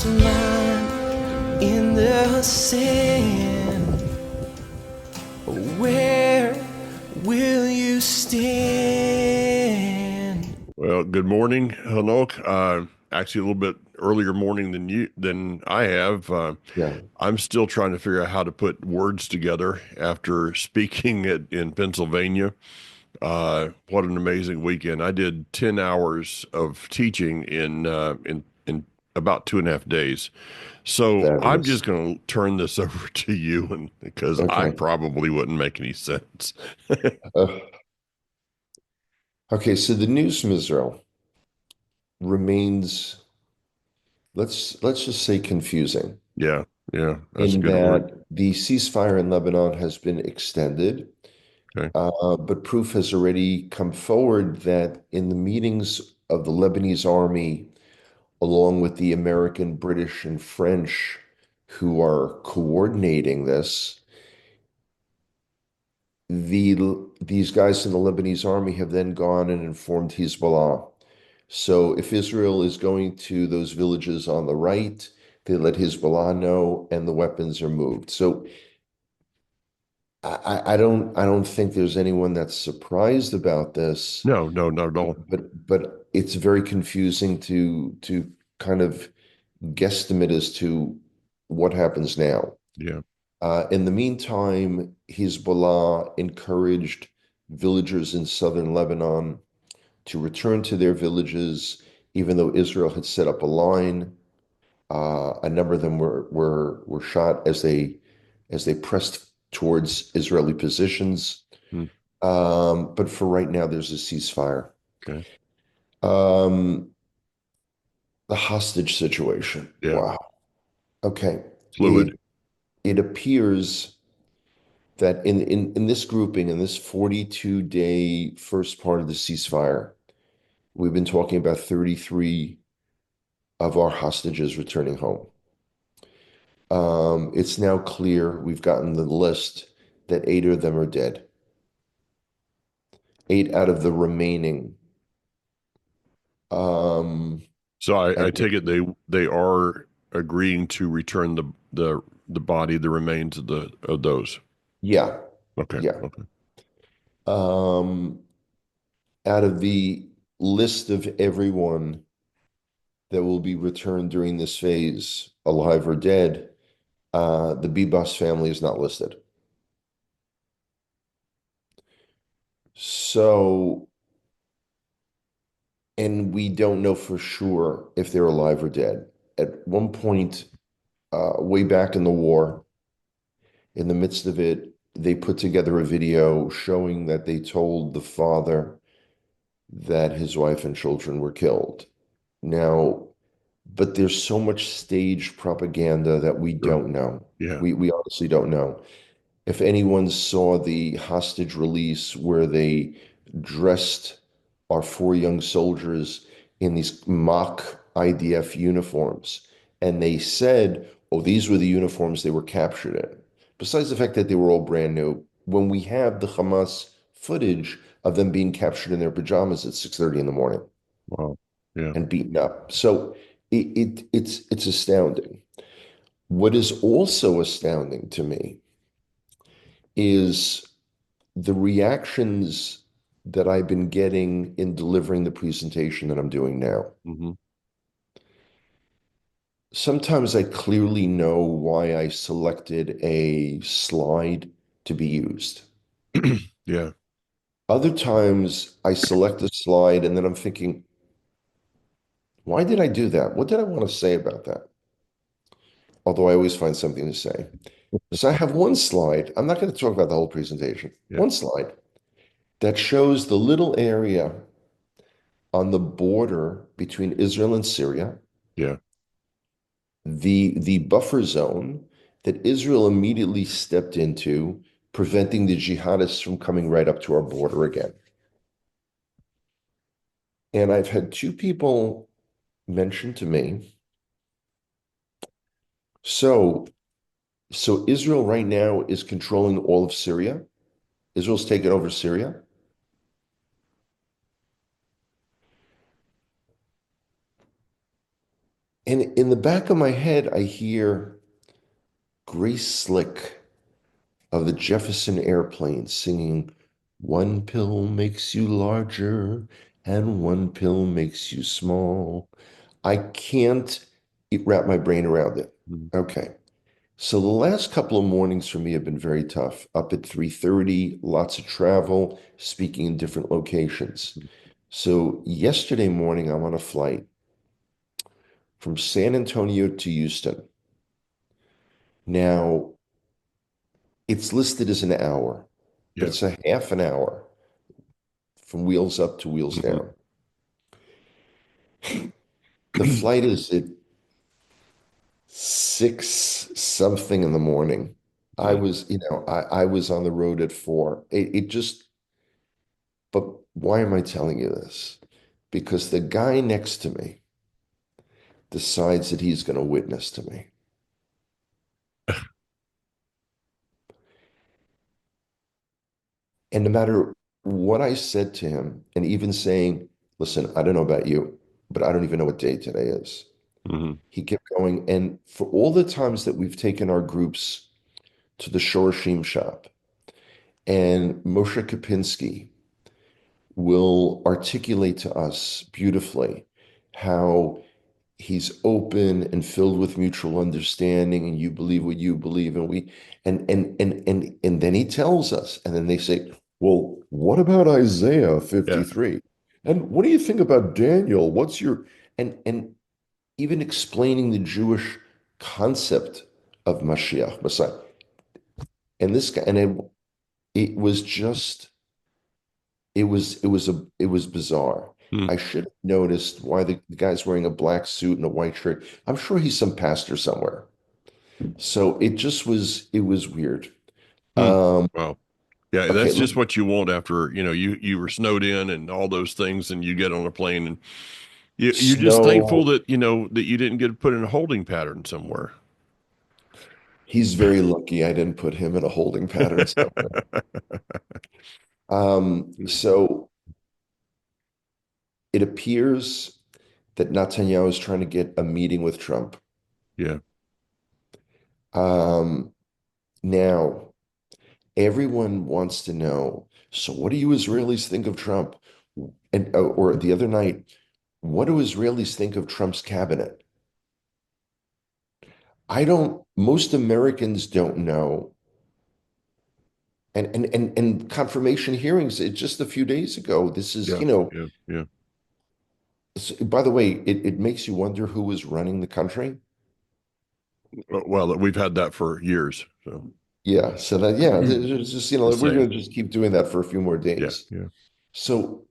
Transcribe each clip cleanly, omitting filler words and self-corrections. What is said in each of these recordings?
lost mine in the sand. Where will you stand? Well, good morning, Hanok. Actually, a little bit earlier morning than I have. Yeah. I'm still trying to figure out how to put words together after speaking in Pennsylvania. What an amazing weekend! I did 10 hours of teaching in about 2.5 days. So I'm Fabulous. just going to turn this over to you, and because I Okay. probably wouldn't make any sense. Uh, okay. So the news from Israel remains, let's just say confusing Yeah, yeah, that's a in good word. that the ceasefire in Lebanon has been extended, Okay. but proof has already come forward that in the meetings of the Lebanese army, along with the American, British, and French who are coordinating this, these guys in the Lebanese army have then gone and informed Hezbollah. So if Israel is going to those villages on the right, they let Hezbollah know and the weapons are moved. So I don't think there's anyone that's surprised about this, No, no, not at all. but it's very confusing to kind of guesstimate as to what happens now. Yeah. In the meantime, Hezbollah encouraged villagers in southern Lebanon to return to their villages, even though Israel had set up a line. A number of them were shot as they pressed towards Israeli positions. Hmm. But for right now, there's a ceasefire. Okay. Um, the hostage situation. Yeah. Wow. Okay. Fluid. It appears that in this grouping, in this 42-day first part of the ceasefire, we've been talking about 33 of our hostages returning home. It's now clear we've gotten the list that 8 of them are dead. 8 out of the remaining. Um, So I and take it they are agreeing to return the body, the remains of those. yeah, Okay. yeah. Okay. Um, Out of the list of everyone that will be returned during this phase, alive or dead, the Bibas family is not listed. So, and we don't know for sure if they're alive or dead. At one point, way back in the war, in the midst of it, they put together a video showing that they told the father that his wife and children were killed. Now, but there's so much staged propaganda that we Sure. don't know. Yeah. We honestly don't know. If anyone saw the hostage release where they dressed our 4 young soldiers in these mock IDF uniforms, and they said, oh, these were the uniforms they were captured in. Besides the fact that they were all brand new, when we have the Hamas footage of them being captured in their pajamas at 6:30 in the morning Wow. Yeah. and beaten up. So it's astounding. What is also astounding to me is the reactions that I've been getting in delivering the presentation that I'm doing now. Hmm. Sometimes I clearly know why I selected a slide to be used. Yeah. Other times I select a slide and then I'm thinking, why did I do that? What did I want to say about that? Although I always find something to say. So I have one slide. I'm not going to talk about the whole presentation. Yeah. One slide that shows the little area on the border between Israel and Syria, Yeah. the buffer zone that Israel immediately stepped into, preventing the jihadists from coming right up to our border again. And I've had 2 people mention to me, so so Israel right now is controlling all of Syria. Israel's taken over Syria. And in the back of my head, I hear Grace Slick of the Jefferson Airplane singing, "One pill makes you larger, and one pill makes you small." I can't wrap my brain around it. Mhm. Okay. So the last couple of mornings for me have been very tough. Up at 3:30, lots of travel, speaking in different locations. So yesterday morning, I'm on a flight from San Antonio to Houston. Now, it's listed as an hour, but Yeah. it's a half an hour from wheels up to wheels Mhm. down. The flight is at 6 something in the morning. I Mm. was, I was on the road at 4. It just, but why am I telling you this? Because the guy next to me decides that he's going to witness to me. And no matter what I said to him, and even saying, listen, I don't know about you, but I don't even know what day today is. Mhm. He kept going. And for all the times that we've taken our groups to the Shorashim shop, and Moshe Kapinski will articulate to us beautifully how he's open and filled with mutual understanding, and you believe what you believe, and we and then he tells us, and then they say, well, what about Isaiah Yeah. 53? And what do you think about Daniel? What's your and even explaining the Jewish concept of Mashiach, Messiah. And this guy, and it was just it was bizarre. Mm. I should have noticed why the guy's wearing a black suit and a white shirt. I'm sure he's some pastor somewhere. So it was weird. Mm. Um, Wow. Yeah, okay, that's just what you want after, you were snowed in and all those things, and you get on a plane and you're just thankful snow. that, that you didn't get put in a holding pattern somewhere. He's very lucky I didn't put him in a holding pattern somewhere. So it appears that Netanyahu is trying to get a meeting with Trump. Yeah. Um, now, everyone wants to know, so what do you Israelis think of Trump? And or the other night, what do Israelis think of Trump's cabinet? I don't, most Americans don't know. And confirmation hearings, it's just a few days ago. This is, Yeah. Yeah. Yeah. by the way, it makes you wonder who was running the country. Well, we've had that for years. So Yeah. So that, yeah, it's just, the we're same. going to just keep doing that for a few more Yeah. days. Yeah. So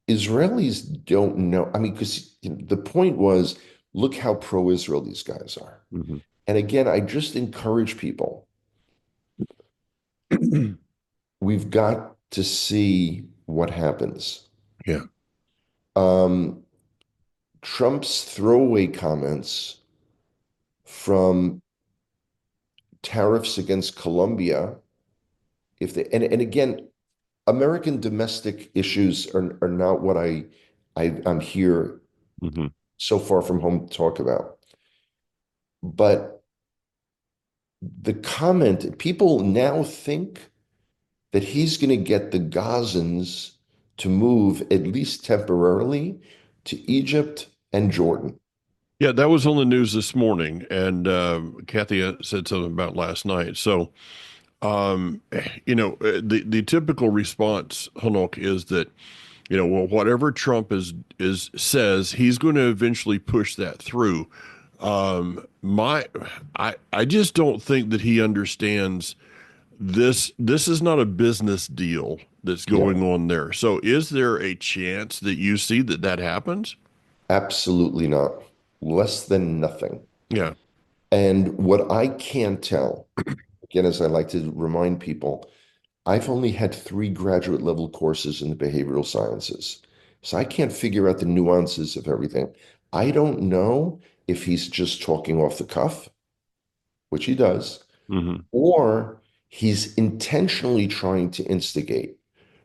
Israelis don't know. I mean, because the point was, look how pro-Israel these guys are. Hmm. And again, I just encourage people, we've got to see what happens. Yeah. Um, Trump's throwaway comments from tariffs against Colombia, if they and again, American domestic issues are not what I'm here Hmm. so far from home to talk about. But the comment, people now think that he's going to get the Gazans to move at least temporarily to Egypt and Jordan. Yeah, that was on the news this morning, and Kathy said something about last night. So, the typical response, Hanok, is that well, whatever Trump is says, he's going to eventually push that through. My, I just don't think that he understands this. This is not a business deal that's Yeah, going on there. So, is there a chance that you see that happens? absolutely not. Less than nothing. Yeah. And what I can tell, again, as I like to remind people, I've only had 3 graduate level courses in the behavioral sciences. So I can't figure out the nuances of everything. I don't know if he's just talking off the cuff, which he does, Hmm. or he's intentionally trying to instigate,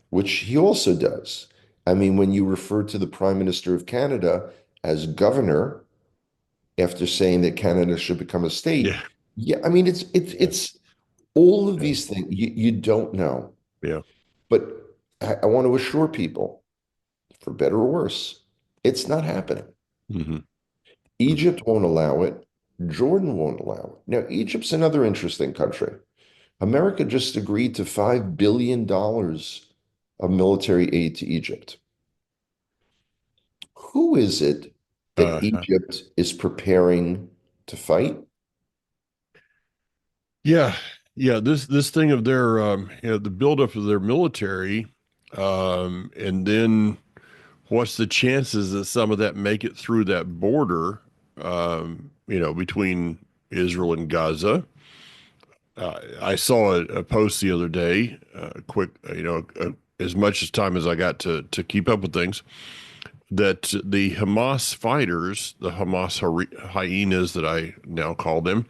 which he also does. I mean, when you refer to the Prime Minister of Canada as governor, after saying that Canada should become a state. Yeah. Yeah, I mean Yeah. it's all of Yeah. these things you don't know. Yeah. But I want to assure people, for better or worse, it's not happening. Hmm. Hmm. Egypt won't allow it. Jordan won't allow it. Now, Egypt's another interesting country. America just agreed to $5 billion of military aid to Egypt. Who is it that Uh, Egypt is preparing to fight? yeah. Yeah. This thing of their the buildup of their military, and then what's the chances that some of that make it through that border, between Israel and Gaza? I saw a post the other day, quick, as much as time as I got to keep up with things, that the Hamas fighters, the Hamas hyenas that I now call them,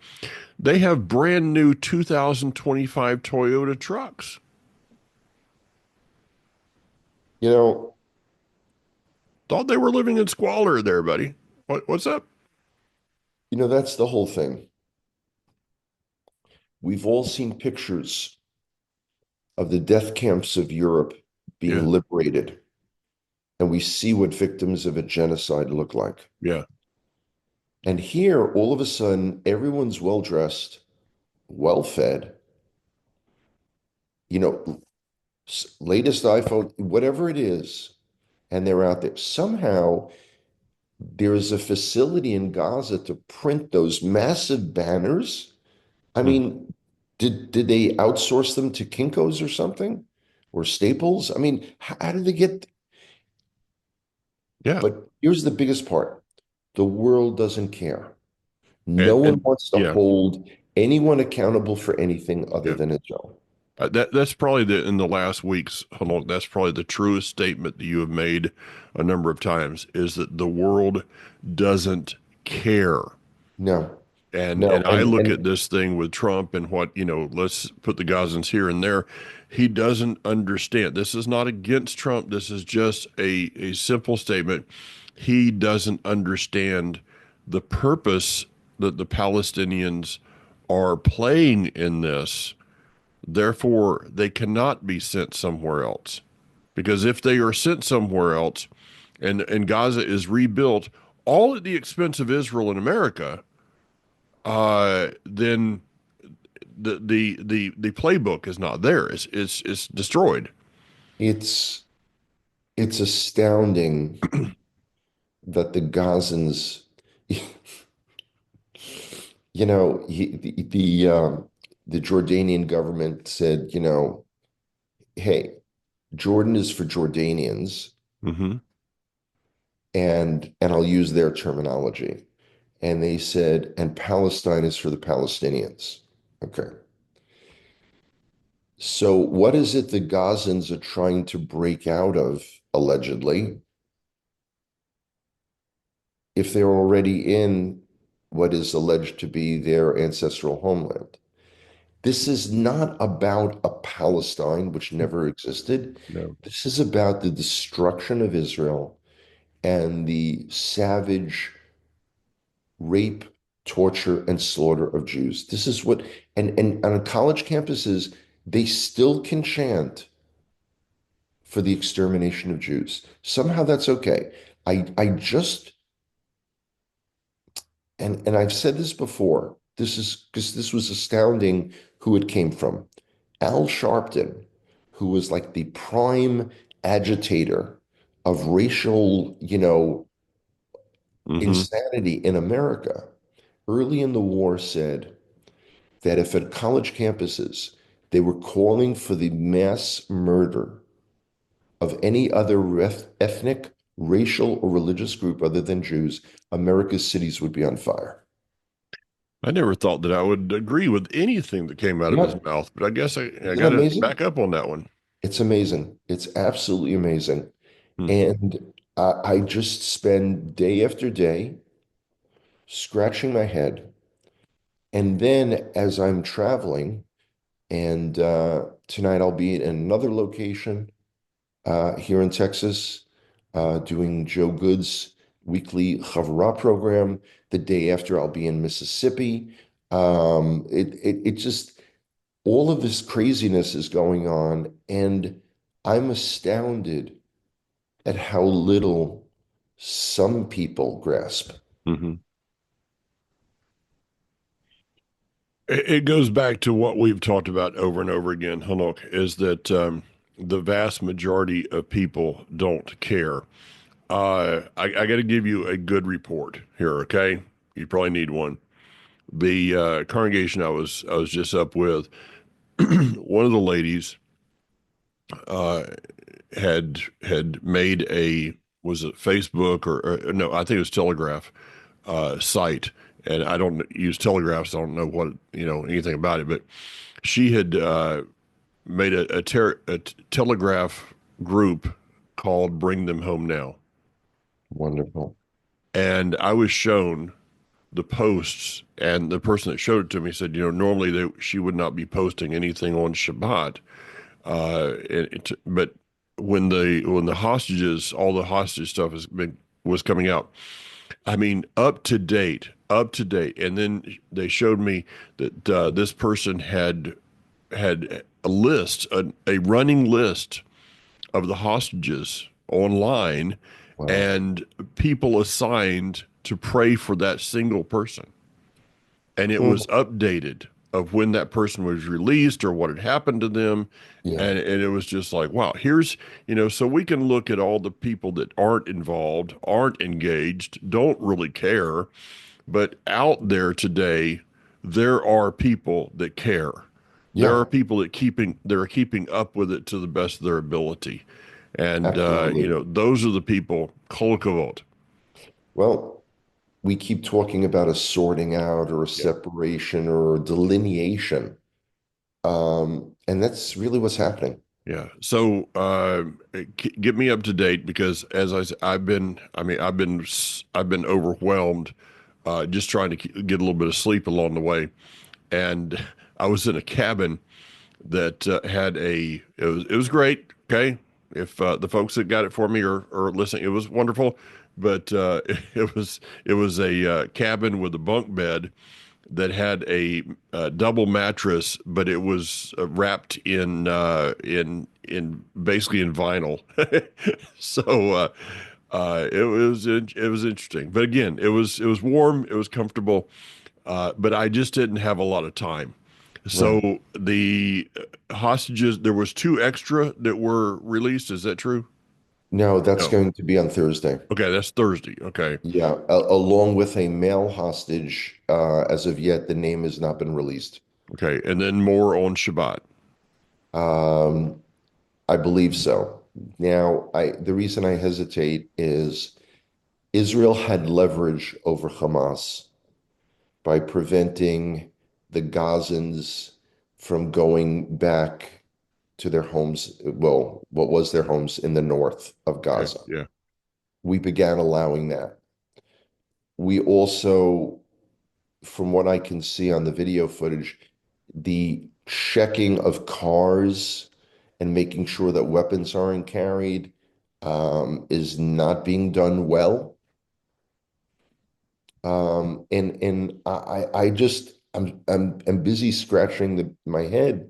they have brand new 2025 Toyota trucks. You know, Thought they were living in squalor there, buddy. What's up? that's the whole thing. We've all seen pictures of the death camps of Europe being Yeah, liberated, and we see what victims of a genocide look like. yeah. And here, all of a sudden, everyone's well dressed, well fed, you know, latest iPhone, whatever it is, and they're out there. Somehow, there is a facility in Gaza to print those massive banners. I Hmm. mean, did they outsource them to Kinko's or something, or Staples? I mean, how did they get? Yeah, But here's the biggest part: the world doesn't care. No one and wants to yeah, hold anyone accountable for anything other yeah. than Israel. That's probably in the last weeks, Along, that's probably the truest statement that you have made a number of times is that the world doesn't care. No, And no, I look at this thing with Trump and what, let's put the Gazans here and there. He doesn't understand. This is not against Trump. This is just a simple statement. He doesn't understand the purpose that the Palestinians are playing in this. Therefore, they cannot be sent somewhere else. Because if they are sent somewhere else and Gaza is rebuilt, all at the expense of Israel and America, then the playbook is not there. It's destroyed. it's it's astounding that the Gazans, the Jordanian government said, hey, Jordan is for Jordanians, Hmm. and I'll use their terminology. And they said, and Palestine is for the Palestinians. Okay. So what is it the Gazans are trying to break out of, allegedly, if they're already in what is alleged to be their ancestral homeland? This is not about a Palestine which never existed. No. This is about the destruction of Israel and the savage rape, torture, and slaughter of Jews. This is what, and on college campuses, they still can chant for the extermination of Jews. Somehow that's okay. I just, and I've said this before, this is because this was astounding who it came from. Al Sharpton, who was like the prime agitator of racial, Hmm. insanity in America, early in the war said that if at college campuses they were calling for the mass murder of any other ethnic, racial, or religious group other than Jews, America's cities would be on fire. I never thought that I would agree with anything that came out of his Yeah, mouth, but I guess I isn't got that to amazing? back up on that one. It's amazing. It's absolutely amazing. Hmm. And I just spend day after day scratching my head. And then as I'm traveling, and tonight I'll be in another location here in Texas, doing Joe Good's weekly Chavurah program. The day after, I'll be in Mississippi. It just all of this craziness is going on, and I'm astounded at how little some people grasp. Hmm. It goes back to what we've talked about over and over again, Hanok, is that the vast majority of people don't care. I got to give you a good report here, okay? You probably need one. The congregation I was just up with, one of the ladies uh, had made a was it Facebook or no, I think it was Telegraph site, and I don't use Telegraph, so I don't know what anything about it, but she had made a Telegraph group called "Bring Them Home Now," Wonderful. and I was shown the posts, and the person that showed it to me said, normally she would not be posting anything on Shabbat, but when the hostages, all the hostage stuff was coming out. I mean, up to date, and then they showed me that this person had a list, a running list of the hostages online, Wow. and people assigned to pray for that single person. And it was Mm. updated of when that person was released or what had happened to them. Yeah. And it was just like, wow, so we can look at all the people that aren't involved, aren't engaged, don't really care. But out there today, there are people that care. There Yeah, are people that are keeping up with it to the best of their ability. And absolutely. those are the people, kol kavod. Well, we keep talking about a sorting out or a Yeah. separation or a delineation. And that's really what's happening. Yeah. So get me up to date, because as I said, I've been overwhelmed, just trying to get a little bit of sleep along the way. And I was in a cabin that it was great. Okay. If the folks that got it for me are listening, it was wonderful. But it was a cabin with a bunk bed that had a double mattress, but it was wrapped in basically in vinyl. So it was interesting. But again, it was warm, it was comfortable, but I just didn't have a lot of time. Right. So the hostages, there was two extra that were released. Is that true? No, that's No. going to be on Thursday. Okay, that's Thursday. Okay. Yeah, along with a male hostage. As of yet, the name has not been released. Okay, and then more on Shabbat. Um, I believe so. Now, the reason I hesitate is Israel had leverage over Hamas by preventing the Gazans from going back to their homes, well, what was their homes in the north of Okay. Gaza. Yeah. We began allowing that. We also, from what I can see on the video footage, the checking of cars and making sure that weapons aren't carried is not being done well. And I just I'm busy scratching my head.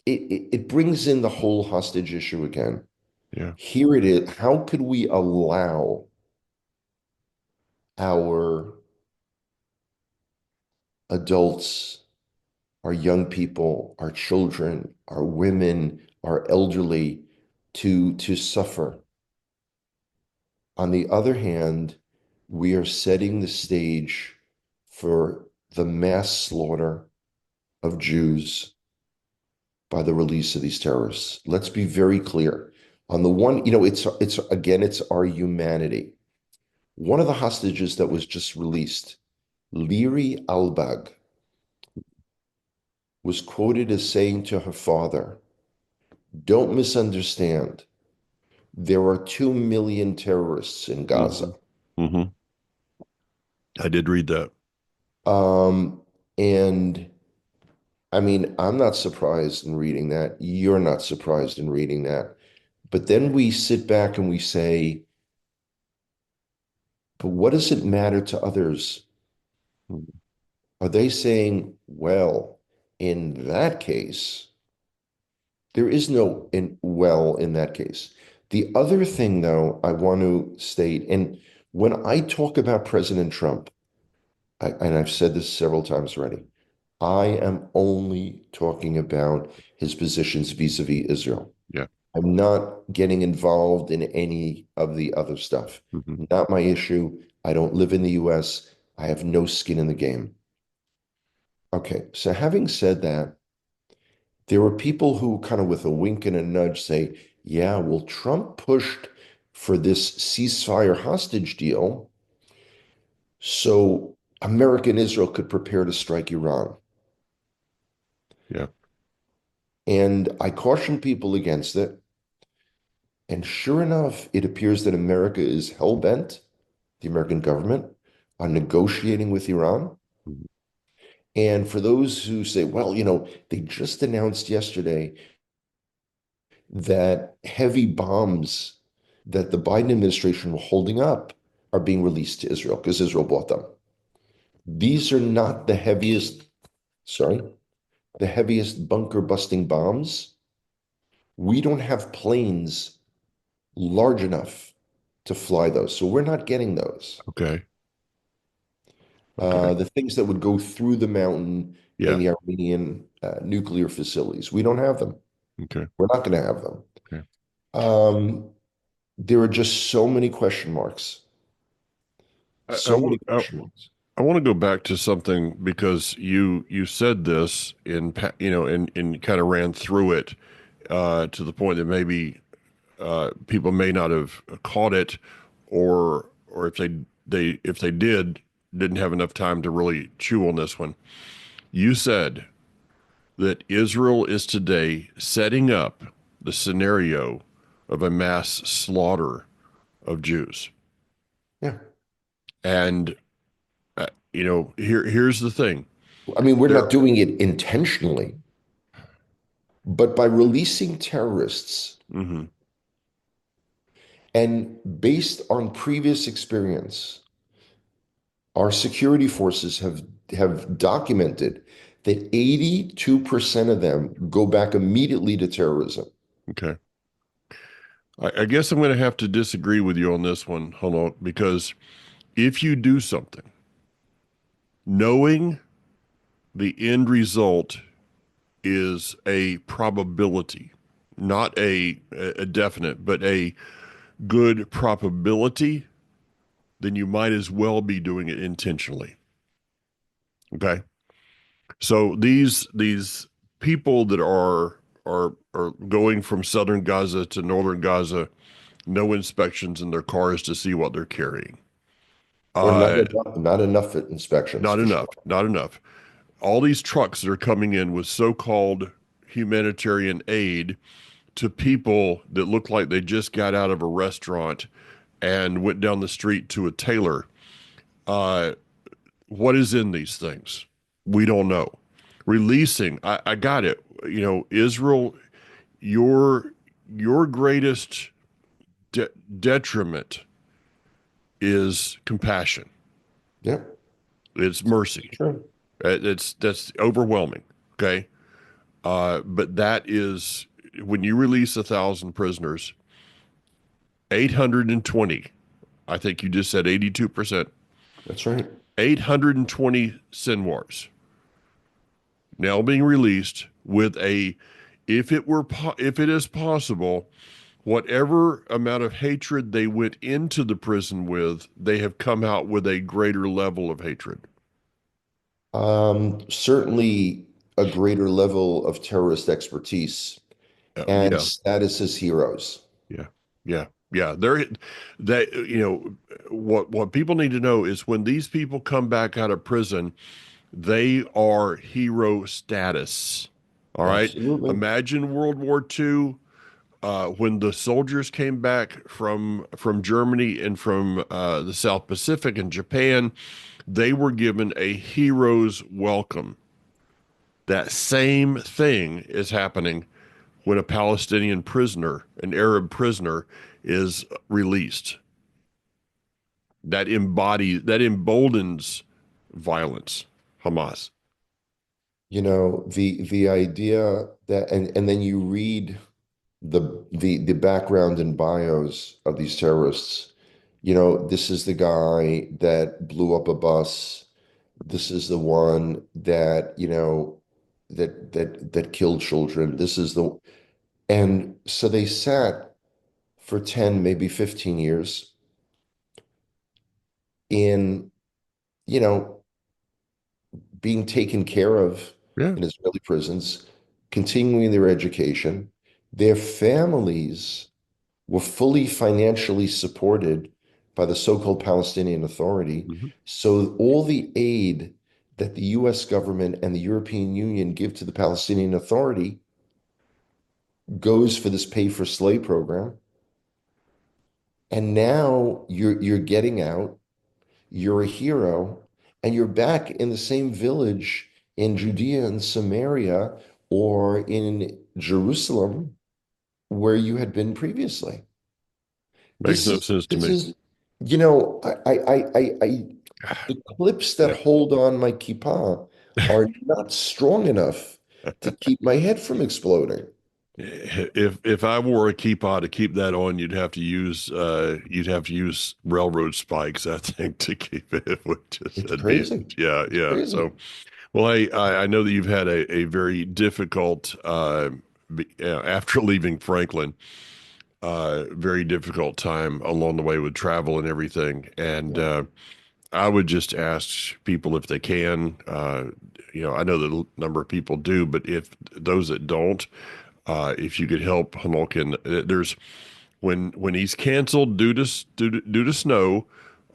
It brings in the whole hostage issue again. Yeah. Here it is. How could we allow our adults, our young people, our children, our women, our elderly to suffer? On the other hand, we are setting the stage for the mass slaughter of Jews by the release of these terrorists. Let's be very clear. On the one, it's again, it's our humanity. One of the hostages that was just released, Liri Albag, was quoted as saying to her father, "Don't misunderstand. There are 2 million terrorists in Hmm. Gaza." Hmm. I did read that. And I mean, I'm not surprised in reading that. You're not surprised in reading that. But then we sit back and we say, But what does it matter to others? Mhm. Are they saying, well, in that case, there is no in that case. The other thing, though, I want to state, and when I talk about President Trump, and I've said this several times already, I am only talking about his positions vis-a-vis Israel. Yeah. I'm not getting involved in any of the other stuff. Mhm. Not my issue. I don't live in the US. I have no skin in the game. Okay, so having said that, there were people who kind of with a wink and a nudge say, yeah, well, Trump pushed for this ceasefire hostage deal so America and Israel could prepare to strike Iran. Yeah. And I caution people against it. And sure enough, it appears that America is hell-bent, the American government, on negotiating with Iran. Mhm. And for those who say, well, they just announced yesterday that heavy bombs that the Biden administration were holding up are being released to Israel because Israel bought them. These are not the heaviest bunker busting bombs. We don't have planes large enough to fly those. So we're not getting those. Okay. Okay. The things that would go through the mountain in Yeah. the Armenian nuclear facilities, we don't have them. Okay. We're not going to have them. Okay. Um, there are just so many question marks. I, I So many want I, question marks. I want to go back to something because you said this and kind of ran through it to the point that maybe people may not have caught it, or if they didn't have enough time to really chew on this one. You said that Israel is today setting up the scenario of a mass slaughter of Jews. Yeah. And here's the thing. I mean, we're There. not doing it intentionally, but by releasing terrorists Hmm. and based on previous experience, our security forces have documented that 82% of them go back immediately to terrorism. Okay. I guess I'm going to have to disagree with you on this one, hold on, because if you do something knowing the end result is a probability, not a definite, but a good probability, then you might as well be doing it intentionally. Okay. So these people that are going from southern Gaza to northern Gaza, no inspections in their cars to see what they're carrying. Or Uh, not enough inspections Not for enough, sure. not enough. All these trucks that are coming in with so-called humanitarian aid to people that look like they just got out of a restaurant and went down the street to a tailor. Uh, what is in these things? We don't know. Releasing, I got it. Israel, your greatest detriment is compassion. Yeah, It's mercy. true. That's overwhelming. Okay. But that is when you release 1,000 prisoners, 820, I think you just said 82%, That's right. 820 Sinwars now being released with if it is possible, whatever amount of hatred they went into the prison with, they have come out with a greater level of hatred. Certainly a greater level of terrorist expertise and Yeah, status as heroes. yeah, yeah, yeah. What people need to know is when these people come back out of prison, they are hero status. All right. Absolutely. Imagine World War II, when the soldiers came back from Germany and from the South Pacific and Japan, they were given a hero's welcome. That same thing is happening when a Palestinian prisoner, an Arab prisoner, is released. that emboldens violence. Hamas. The idea that, and then you read the background and bios of these terrorists. This is the guy that blew up a bus. This is the one that, that killed children. This is the And so they sat for 10, maybe 15 years in, you know, being taken care of Yeah, in Israeli prisons, continuing their education. Their families were fully financially supported by the so-called Palestinian Authority. hmm, So all the aid that the US government and the European Union give to the Palestinian Authority goes for this pay for slay program. And now you're getting out, you're a hero, and you're back in the same village in Judea and Samaria or in Jerusalem where you had been previously. makes This no is sense to this me. is the clips that Yeah. hold on my kippah are not strong enough to keep my head from exploding. If I wore a kippah to keep that on, you'd have to use railroad spikes, I think, to keep it. Which is It's it'd be crazy. yeah, It's yeah. crazy. So, well, hey, I know that you've had a very difficult after leaving Franklin, very difficult time along the way with travel and everything. And Yeah. I would just ask people if they can. I know that a number of people do, but if those that don't, if you could help Hamilton, there's when he's canceled due to snow,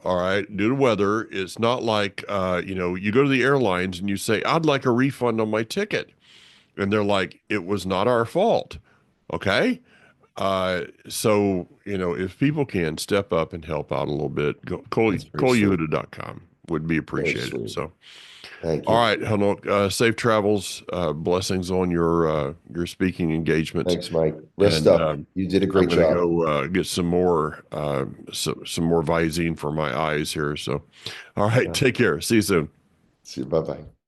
all right, due to weather, it's not like you go to the airlines and you say, I'd like a refund on my ticket, and they're like, it was not our fault. Okay. So if people can step up and help out a little bit, go That's very sweet. ColeYehuda.com would be Very appreciated. sweet. So, Thank all you. right, Hanok, safe travels, blessings on your speaking engagements, Thanks, Mike. Rest and up. You did a I'm great gonna job. go get some more Visine for my eyes here. So, all right, Yeah. take care. See you soon. See you. Bye-bye.